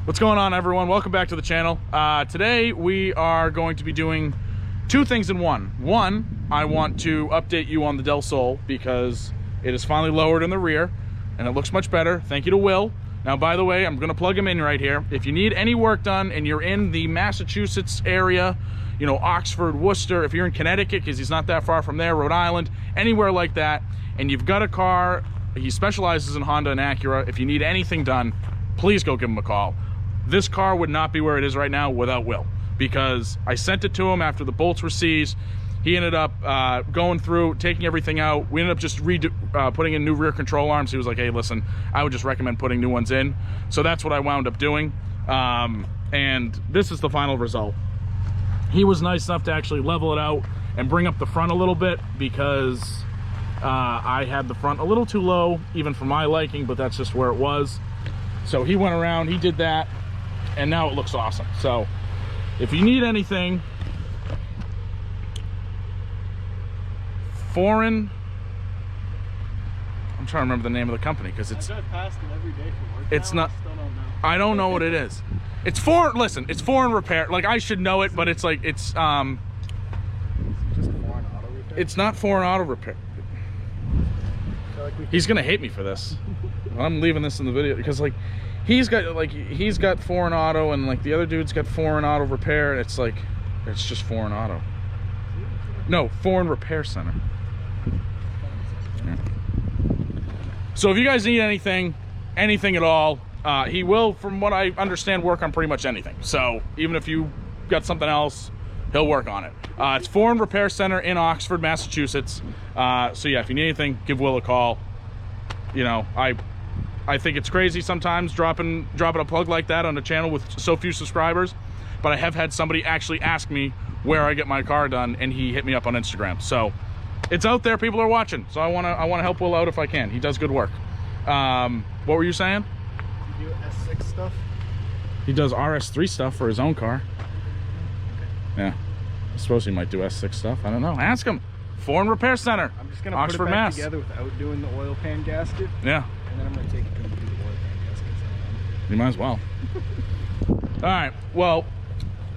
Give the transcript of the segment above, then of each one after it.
What's going on, everyone? Welcome back to the channel. Today we are going to be doing two things in one. One, I want to update you on the Delsol because it is finally lowered in the rear and it looks much better. Thank you to Will. Now, by the way, I'm going to plug him in right here. If you need any work done and you're in the Massachusetts area, you know, Oxford, Worcester, if you're in Connecticut, because he's not that far from there, Rhode Island, anywhere like that, and you've got a car, he specializes in Honda and Acura. If you need anything done, please go give him a call. This car would not be where it is right now without Will, because I sent it to him after the bolts were seized. He ended up going through, taking everything out. We ended up just putting in new rear control arms. He was like, hey, listen, I would just recommend putting new ones in. So that's what I wound up doing. And this is the final result. He was nice enough to actually level it out and bring up the front a little bit because I had the front a little too low, even for my liking, but that's just where it was. So he went around, he did that, and now it looks awesome. So if you need anything, I'm trying to remember the name of the company because it's. I drive past it every day for work. It's not. I don't know what it is. It's foreign. Listen, it's foreign repair. Like, I should know it, but it's like it's just foreign auto repair. It's not foreign auto repair. He's gonna hate me for this. I'm leaving this in the video because like he's got foreign auto and like the other dude's got foreign auto repair. It's like it's just foreign auto. No, foreign repair center. Yeah. So if you guys need anything at all, he will, from what I understand, work on pretty much anything. So even if you got something else, he'll work on it. It's Foreign Repair Center in Oxford, Massachusetts. So yeah, if you need anything, give Will a call. You know, I think it's crazy sometimes dropping a plug like that on a channel with so few subscribers, but I have had somebody actually ask me where I get my car done, and he hit me up on Instagram. So it's out there, people are watching. So I wanna help Will out if I can. He does good work. What were you saying? You do S6 stuff? He does RS3 stuff for his own car. Yeah. I suppose he might do S6 stuff. I don't know. Ask him. Foreign Repair Center. I'm just gonna Oxford, put it back Mass. together without doing the oil pan gasket. Yeah. And then I'm gonna take it to do the oil pan gasket. You might as well. All right. Well,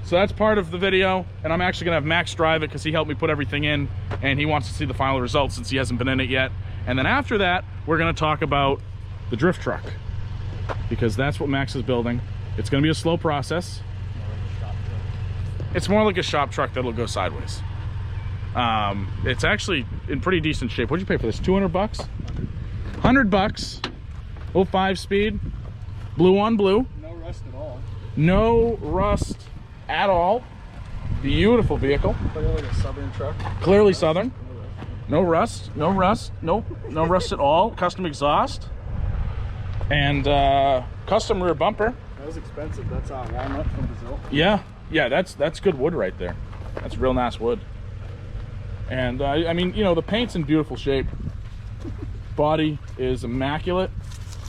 so that's part of the video, and I'm actually gonna have Max drive it because he helped me put everything in, and he wants to see the final results since he hasn't been in it yet. And then after that, we're gonna talk about the drift truck because that's what Max is building. It's gonna be a slow process. It's more like a shop truck that'll go sideways. It's actually in pretty decent shape. What'd you pay for this? 200 bucks? 100 bucks. Little 5-speed, blue on blue. No rust at all. No rust at all. Beautiful vehicle. Clearly a southern truck. Clearly southern. No rust. No rust. Nope. No rust at all. Custom exhaust. And custom rear bumper. That was expensive. That's walnut from Brazil. Yeah. Yeah, that's good wood right there. That's real nice wood. And I mean, you know, the paint's in beautiful shape. Body is immaculate.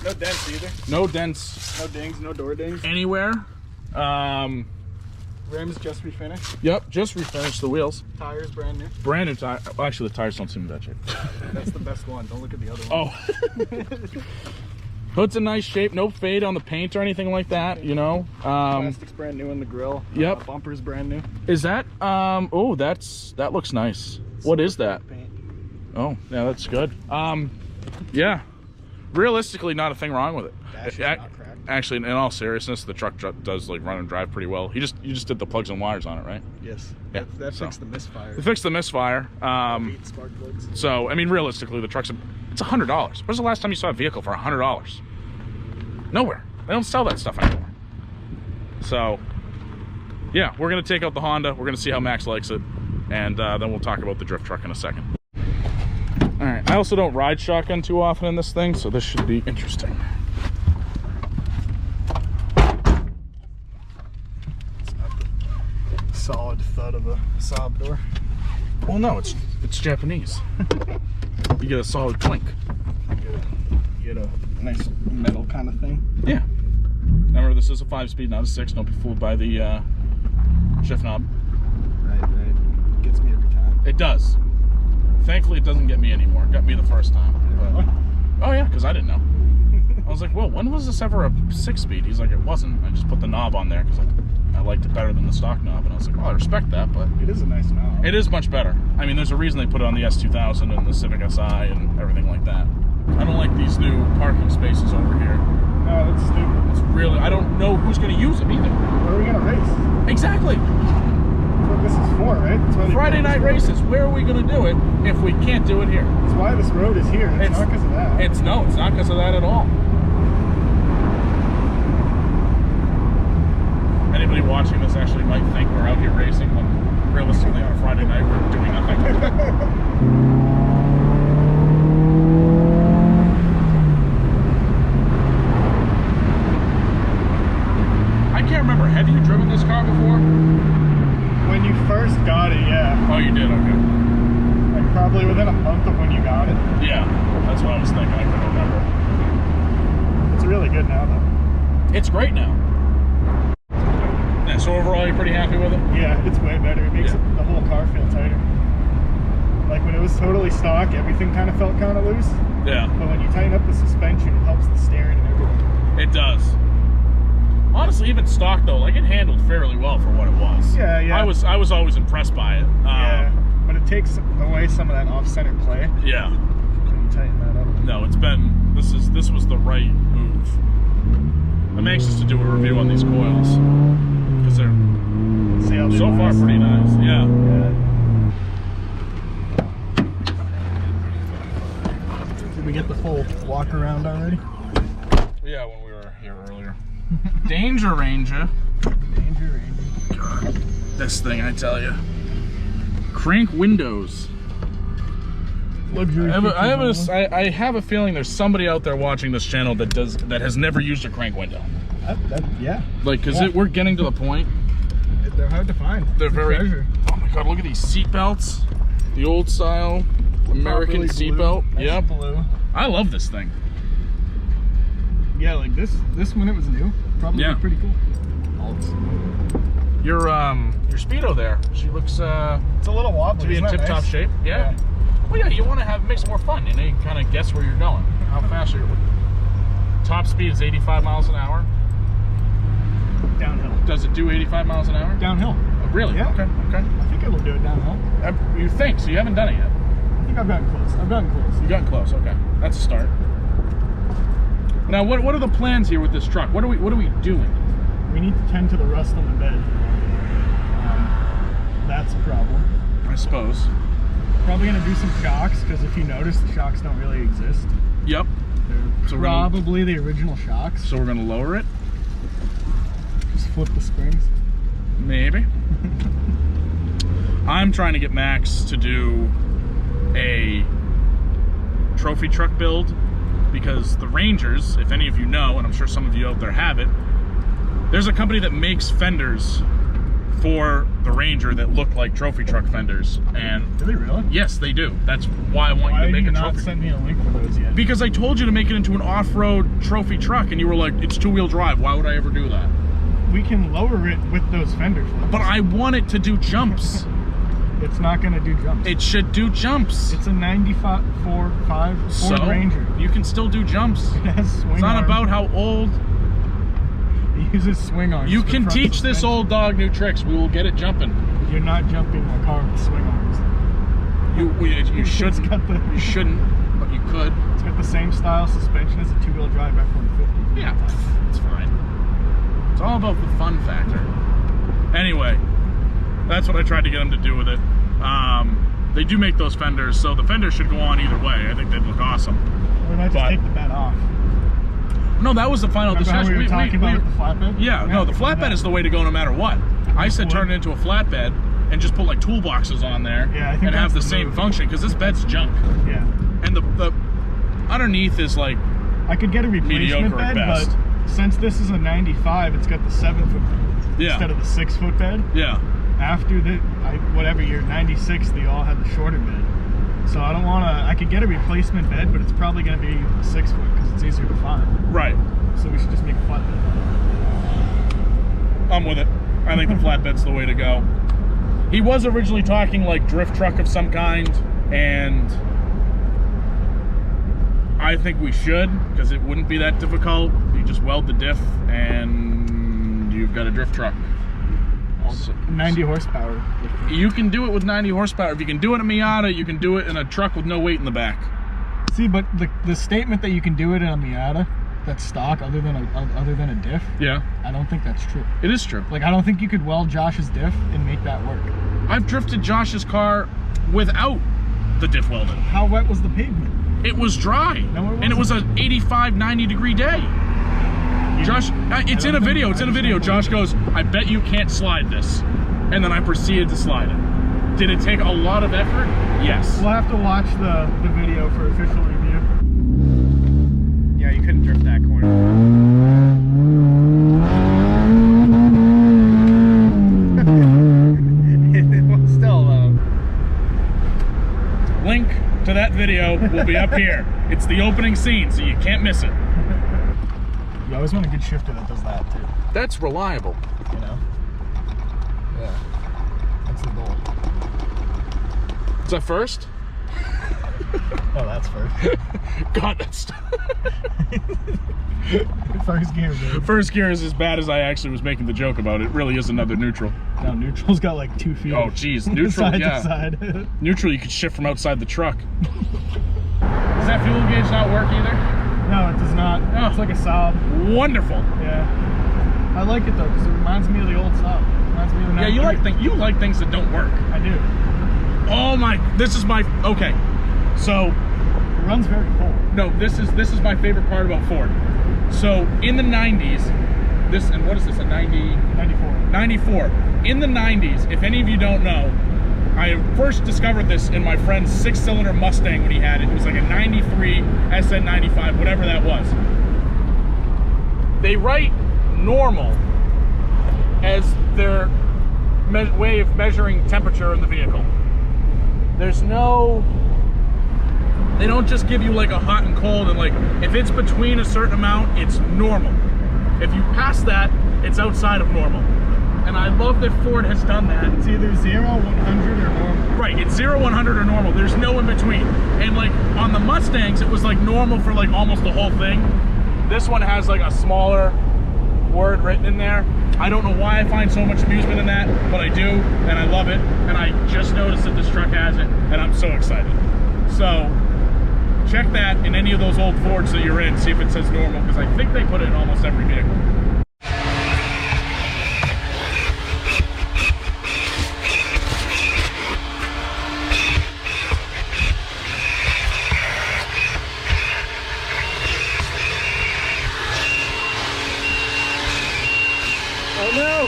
No dents either. No dents. No dings, no door dings. Anywhere. Rims just refinished. Yep, just refinished the wheels. Tires brand new. Brand new tire. Well, actually, the tires don't seem in that shape. That's the best one. Don't look at the other one. Oh. Hood's in nice shape. No fade on the paint or anything like that, you know. Plastic's brand new in the grill. Yep. Bumper's brand new. Is that, oh, that looks nice. What is that? Paint. Oh, yeah, that's good. Yeah. Realistically, not a thing wrong with it. Dash is not cracked. Actually, in all seriousness, the truck does like run and drive pretty well. You just did the plugs and wires on it, right? Yes. Yeah. That fixed the misfire. It fixed the misfire. Spark plugs. So I mean, realistically, the truck's it's $100. When's the last time you saw a vehicle for $100? Nowhere. They don't sell that stuff anymore. So yeah, we're gonna take out the Honda. We're gonna see how Max likes it, and then we'll talk about the drift truck in a second. All right. I also don't ride shotgun too often in this thing, so this should be interesting. Solid thud of a Saab door. Well, no, it's Japanese. You get a solid clink. You get a nice metal kind of thing. Yeah. Remember, this is a 5-speed, not a 6. Don't be fooled by the shift knob. Right. Gets me every time. It does. Thankfully, it doesn't get me anymore. It got me the first time. But, oh yeah, because I didn't know. I was like, well, when was this ever a 6-speed? He's like, it wasn't. I just put the knob on there because I liked it better than the stock knob. And I was like, oh, I respect that, but It is a nice knob. it is much better. I mean, there's a reason they put it on the S2000 and the Civic Si and everything like that. I don't like these new parking spaces over here. No, that's stupid. It's really, I don't know who's going to use them either. Where are we gonna race? Exactly. That's what this is for, right? That's why they Friday built night this road. races. Where are we going to do it if we can't do it here? That's why this road is here. It's not because of that. It's not because of that at all. Anybody watching this actually might think we're out here racing when realistically on a Friday night we're doing nothing. I can't remember. Have you driven this car before? When you first got it, yeah. Oh, you did? Okay. Like probably within a month of when you got it. Yeah, that's what I was thinking. I couldn't remember. It's really good now, though. It's great now. Yeah, so overall, you're pretty happy with it? Yeah, it's way better. It makes the whole car feel tighter. Like when it was totally stock, everything kind of felt kind of loose. Yeah. But when you tighten up the suspension, it helps the steering and everything. It does. Honestly, even stock though, like it handled fairly well for what it was. Yeah, yeah. I was always impressed by it. Yeah, but it takes away some of that off-center play. Yeah. When you tighten that up. No, it's been this was the right move. I'm anxious to do a review on these coils because they're See how they so far last. pretty nice. Yeah. Yeah. Did we get the full walk around already? Yeah, when we were here earlier. Danger Ranger. Danger Ranger. God, this thing, I tell you. Crank windows. Luxury. I have a feeling there's somebody out there watching this channel that has never used a crank window. Yeah. Like, cause Yeah. we're getting to the point. They're hard to find. They're It's a very. treasure. Oh my God! Look at these seat belts. The old style American Properly seat blue. belt. Nice Yep. blue. I love this thing. Yeah, like this when it was new, probably Yeah. pretty cool. Your Speedo there. She looks It's a little wobbly. to be in Isn't that tip-top nice? shape. Yeah. Well, yeah, you want to make it more fun. You know, you kind of guess where you're going. How fast you're going. Top speed is 85 miles an hour. Downhill. Does it do 85 miles an hour? Downhill. Oh, really? Yeah. Okay. Okay. I think it'll do it downhill. You think so? You haven't done it yet. I think I've gotten close. You got close. Okay, that's a start. Now, what are the plans here with this truck? What are we doing? We need to tend to the rust on the bed. That's a problem. I suppose. Probably gonna do some shocks because if you notice, the shocks don't really exist. Yep. They're So we're gonna- probably the original shocks. So we're gonna lower it. Just flip the springs. Maybe. I'm trying to get Max to do a trophy truck build because the Rangers, if any of you know, and I'm sure some of you out there have it, there's a company that makes fenders for the Ranger that look like trophy truck fenders. And Do they really? yes, they do. That's why I want Why you to did make you a not trophy. send me a link for those yet? Because I told you to make it into an off-road trophy truck, and you were like, it's two-wheel drive. Why would I ever do that? We can lower it with those fender flips. But I want it to do jumps. It's not gonna do jumps. It should do jumps. It's a 95 Ford Ranger. You can still do jumps. It has swing It's not arms. about how old. It uses swing arms. You for can front teach this suspension. old dog new tricks. We will get it jumping. You're not jumping a car with swing arms. You shouldn't. It's got the, You shouldn't, but you could. It's got the same style suspension as a two-wheel drive F-150. Yeah, it's fine. It's all about the fun factor. Anyway, that's what I tried to get them to do with it. They do make those fenders, so the fenders should go on either way. I think they'd look awesome. We might just take the bed off. No, that was the final Remember how discussion. we were talking about with the flatbed? Yeah, no, the flatbed is the way to go no matter what. I said Wood. turn it into a flatbed and just put like toolboxes on there Yeah, I think and have the that's the same move. function because this bed's junk. Yeah. And the underneath is like, I could get a replacement Mediocre at bed, best. but since this is a 95, it's got the 7-foot bed yeah, instead of the 6-foot bed. yeah. After the whatever year 96, they all had the shorter bed. So I don't want to. I could get a replacement bed, but it's probably going to be 6-foot because it's easier to find. Right. So we should just make a flat bed. I'm with it. I think the flatbed's the way to go. He was originally talking like drift truck of some kind, and I think we should, because it wouldn't be that difficult. You just weld the diff and you've got a drift truck. 90 horsepower. You can do it with 90 horsepower. If you can do it in a Miata, you can do it in a truck with no weight in the back. See, but the statement that you can do it in a Miata that's stock other than a diff, Yeah. I don't think that's true. It is true. Like, I don't think you could weld Josh's diff and make that work. I've drifted Josh's car without the diff welded. How wet was the pavement? It was dry. No, it and it was an 85, 90 degree day. Josh, it's in a video. It's in a video. Josh goes, I bet you can't slide this. And then I proceeded to slide it. Did it take a lot of effort? Yes. We'll have to watch the video for official review. Yeah, you couldn't drift that corner. Still, Link to that video will be up here. It's the opening scene, so you can't miss it. You always want a good shifter that does that too. That's reliable. You know? Yeah. That's the goal. Is that first? Oh, that's first. God, that's... First gear, baby. First gear is as bad as I actually was making the joke about. It really is another neutral. No, neutral's got like 2 feet. Oh, geez. Neutral, side yeah. to side. Neutral, you could shift from outside the truck. Does that fuel gauge not work either? No, it does not. Oh. It's like a Saab. Wonderful. Yeah. I like it though, because it reminds me of the old Saab. Reminds me of the Yeah, you like things that don't work. I do. Oh my, this is my, okay. So, It runs very cool. no, this is my favorite part about Ford. So, in the 90s, and what is this, a 94. 94. In the 90s, if any of you don't know, I first discovered this in my friend's 6-cylinder Mustang when he had it. It was like a 93 SN95, whatever that was. They write normal as their way of measuring temperature in the vehicle. There's no... They don't just give you like a hot and cold and like, if it's between a certain amount, it's normal. If you pass that, it's outside of normal. And I love that Ford has done that. It's either 0, 100, or normal. Right, it's 0, 100, or normal. There's no in between. And like on the Mustangs, it was like normal for like almost the whole thing. This one has like a smaller word written in there. I don't know why I find so much amusement in that, but I do, and I love it. And I just noticed that this truck has it, and I'm so excited. So check that in any of those old Fords that you're in, see if it says normal, because I think they put it in almost every vehicle. Oh no!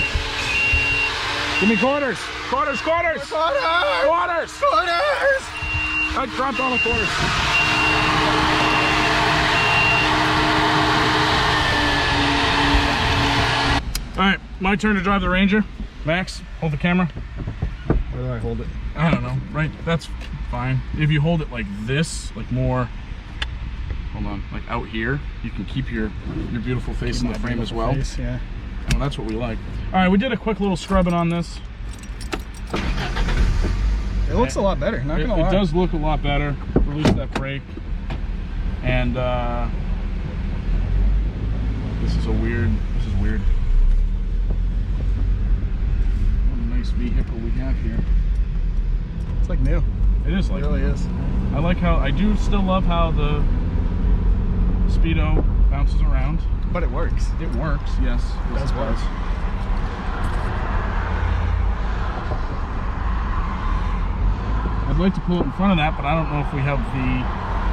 Give me quarters! Quarters! Quarters! Quarters! Quarters! Quarters! I dropped all the quarters. Alright, my turn to drive the Ranger. Max, hold the camera. Where do I hold it? I don't know, right? That's fine. If you hold it like this, like more, hold on, like out here, you can keep your beautiful face in the frame as well. Face, yeah. Well, that's what we like. Alright, we did a quick little scrubbing on this. It looks a lot better, not gonna lie. It does look a lot better. Release that brake. And this is weird. What a nice vehicle we have here. It's like new. It is like It really new. is. I like how, I do still love how the Speedo bounces around. But it works. It works, yes. It does work. I'd like to pull it in front of that, but I don't know if we have the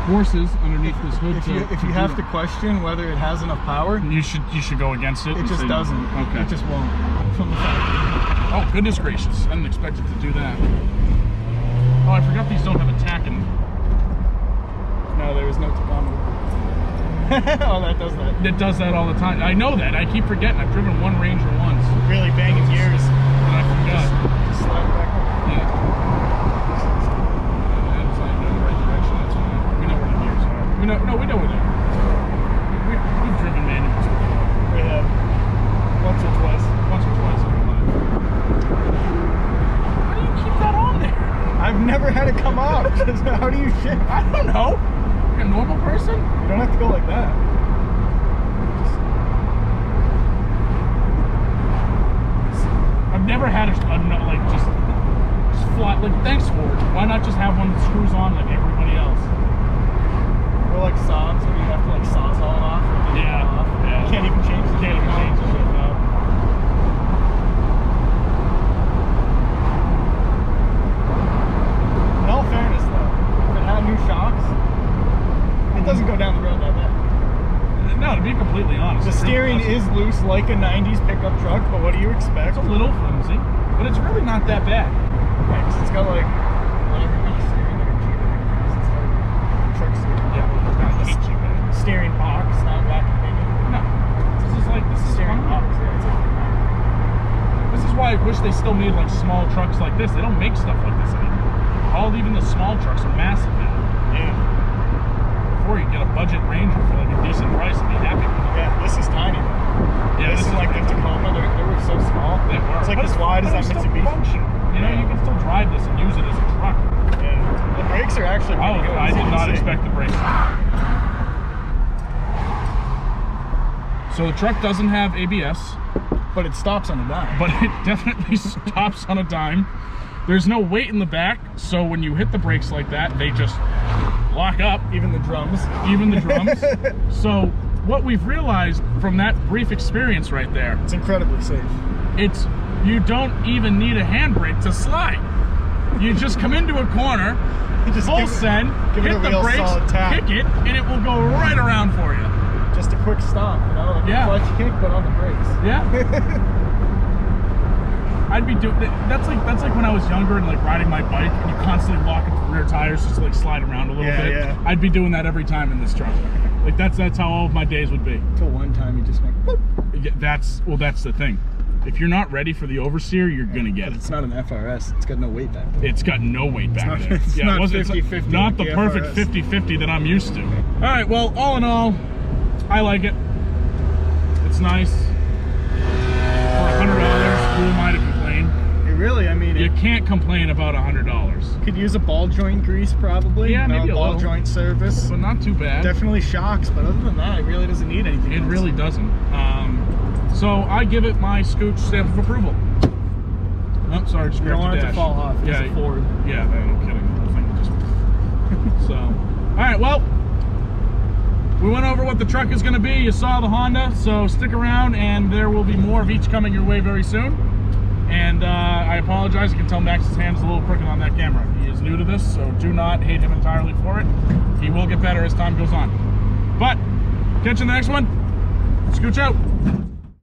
forces underneath this hood. If you have to question whether it has enough power, you should go against it. it just doesn't. Okay. It just won't. From the factory. Oh, goodness gracious. I didn't expect it to do that. Oh, I forgot these don't have a tack in them. No, there was no tachometer. Oh, that does that. It does that all the time. I know that. I keep forgetting. I've driven one Ranger once. Really banging gears. And I forgot. Just slide it back on. Yeah. That's not even in the right direction. That's fine. We know where the gears are. We know where they are. We've driven manuals before. We have. Once or twice. Once or twice in our life. How do you keep that on there? I've never had it come off. How do you shift? I don't know. Like a normal person? comparison? You don't have to go like that. I've never had like just flat. Like, thanks for it. Why not just have one that screws on like everybody else? Or like saws, where you have to like sawzall it off. Yeah. Off. Yeah. You can't even change the Can't even change the shit now. In all fairness, though, if it had new shocks, it doesn't go down the road that bad. No, to be completely honest, The steering is loose like a 90s pickup truck, but what do you expect? it's a little flimsy, but it's really not that bad. Yeah, 'cause it's got like whatever kind of steering that a Jeep has. It's like truck steering. Yeah, Steering box, not vacuum picking. No, this is Steering fun. box, yeah, it's like This is why I wish they still made like small trucks like this. They don't make stuff like this anymore. Even the small trucks are massive now. yeah. Before you get a budget Ranger for like a decent price and be happy with it. Yeah, this is tiny though. Yeah, this is like the Tacoma. They were so small. They were. It's like But as wide as that but it's still Mitsubishi. functional. You know, Yeah. you can still drive this and use it as a truck. Yeah. The brakes are actually pretty good. I as you did can not see. expect the brakes. So the truck doesn't have ABS, But it stops on a dime. but it definitely stops on a dime. There's no weight in the back, so when you hit the brakes like that, they just lock up, Even the drums. even the drums. So what we've realized from that brief experience right there, It's incredibly safe. it's you don't even need a handbrake to slide. You just come into a corner, You just full give it- send, give it hit a the real brakes, solid tap. kick it, and it will go right around for you. Just a quick stop, you know, like Yeah. a clutch kick, but on the brakes. Yeah. I'd be doing that's like when I was younger and like riding my bike and you constantly lock up the rear tires just to like slide around a little Yeah, bit. yeah. I'd be doing that every time in this truck. Like that's how all of my days would be. Till one time you just went, whoop. Yeah, that's the thing. If you're not ready for the oversteer, you're gonna get But it. it's not an FRS. It's got no weight back there. It's got no weight back not- there. it's not it wasn't- 50-50 not the like the perfect FRS. 50-50 that I'm used to. All right, well, all in all, I like it. It's nice. For $100, who am I to complain? It really, I mean, You it can't complain about $100, could use a ball joint grease probably. Yeah, you know, maybe a ball little. joint service. but not too bad. Definitely shocks, but other than that, it really doesn't need anything It else. really doesn't. So I give it my Scooch stamp of approval. Oh, sorry, just You don't grabbed want the it to dash. fall off. It's Yeah, a Ford. Yeah, no kidding. The whole thing just. So, all right, well, we went over what the truck is going to be. You saw the Honda, so stick around, and there will be more of each coming your way very soon. And I apologize. You can tell Max's hand is a little crooked on that camera. He is new to this, so do not hate him entirely for it. He will get better as time goes on. But catch you in the next one. Scooch out.